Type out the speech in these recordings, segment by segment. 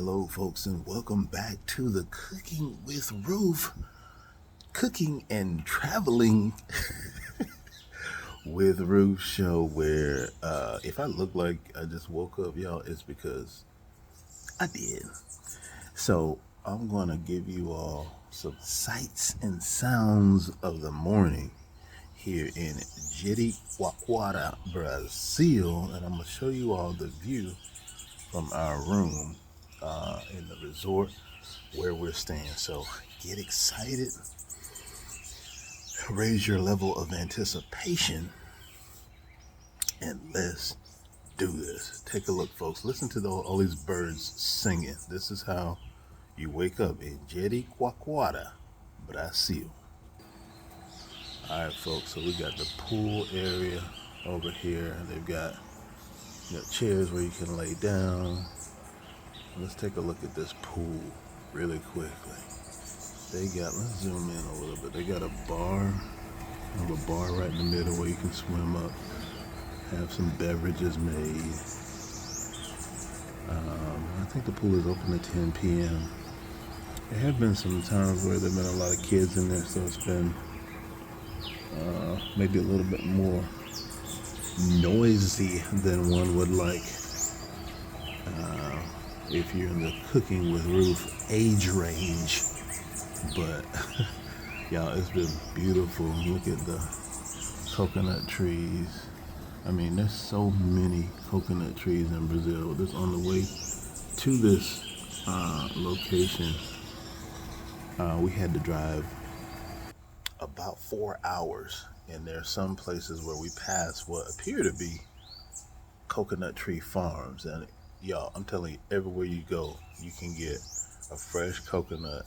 Hello folks, and welcome back to the Cooking with Ruf, cooking and traveling with Ruf show, where if I look like I just woke up, y'all, it's because I did. So I'm gonna give you all some sights and sounds of the morning here in Jericoacoara, Brazil, and I'm gonna show you all the view from our room in the resort where we're staying. So get excited, raise your level of anticipation, and let's do this. Take a look, folks. Listen to all these birds singing. This is how you wake up in Jericoacoara, Brazil. All right, folks, so we got the pool area over here. They've got chairs where you can lay down. Let's take a look at this pool really quickly. Let's zoom in a little bit. They got a bar. Have a bar right in the middle where you can swim up, have some beverages made. I think the pool is open at 10 p.m. There have been some times where there have been a lot of kids in there, so it's been maybe a little bit more noisy than one would like. If you're in the Cooking with Ruf age range, but y'all, it's been beautiful. Look at the coconut trees. I mean, there's so many coconut trees in Brazil. This on the way to this location, we had to drive about 4 hours, and there are some places where we pass what appear to be coconut tree farms, and y'all, I'm telling you, everywhere you go, you can get a fresh coconut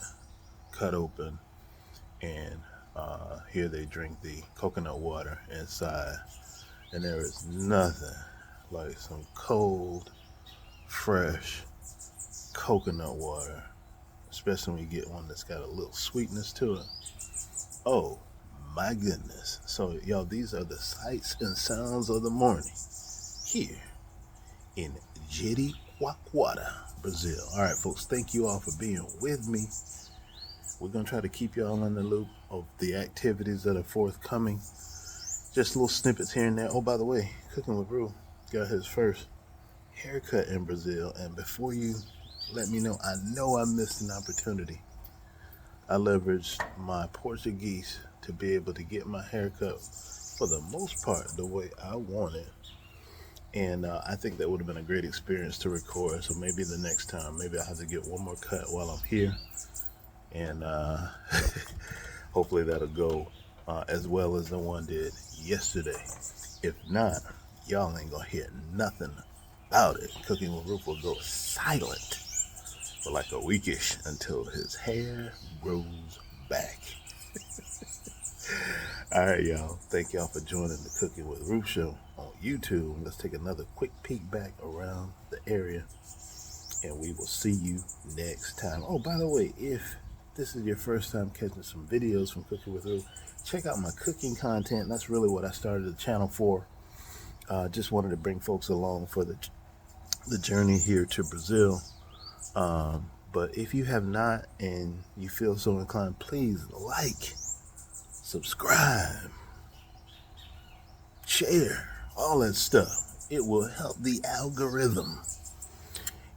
cut open, and here they drink the coconut water inside, and there is nothing like some cold, fresh coconut water, especially when you get one that's got a little sweetness to it. Oh my goodness. So y'all, these are the sights and sounds of the morning here in Jericoacoara, Brazil. All right, folks, thank you all for being with me. We're going to try to keep y'all in the loop of the activities that are forthcoming. Just little snippets here and there. Oh, by the way, Cooking with Ruf got his first haircut in Brazil. And before you let me know I missed an opportunity. I leveraged my Portuguese to be able to get my haircut, for the most part, the way I want it. And I think that would have been a great experience to record. So maybe the next time, maybe I'll have to get one more cut while I'm here. And hopefully that'll go as well as the one did yesterday. If not, y'all ain't gonna hear nothing about it. Cooking with Ruf will go silent for like a weekish until his hair grows back. All right, y'all. Thank y'all for joining the Cooking with Ruf show on YouTube. Let's take another quick peek back around the area, and we will see you next time. Oh, by the way, if this is your first time catching some videos from Cooking with Ruf, check out my cooking content. That's really what I started the channel for. Just wanted to bring folks along for the journey here to Brazil. But if you have not and you feel so inclined, please like, subscribe, share, all that stuff. It will help the algorithm,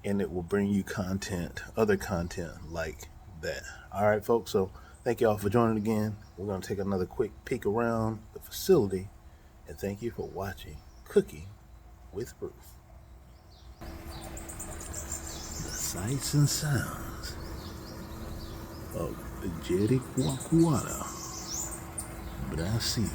and it will bring you other content like that. All right, folks, so thank y'all for joining again. We're going to take another quick peek around the facility, and thank you for watching Cooking with Ruf. The sights and sounds of Jericoacoara, Brazil.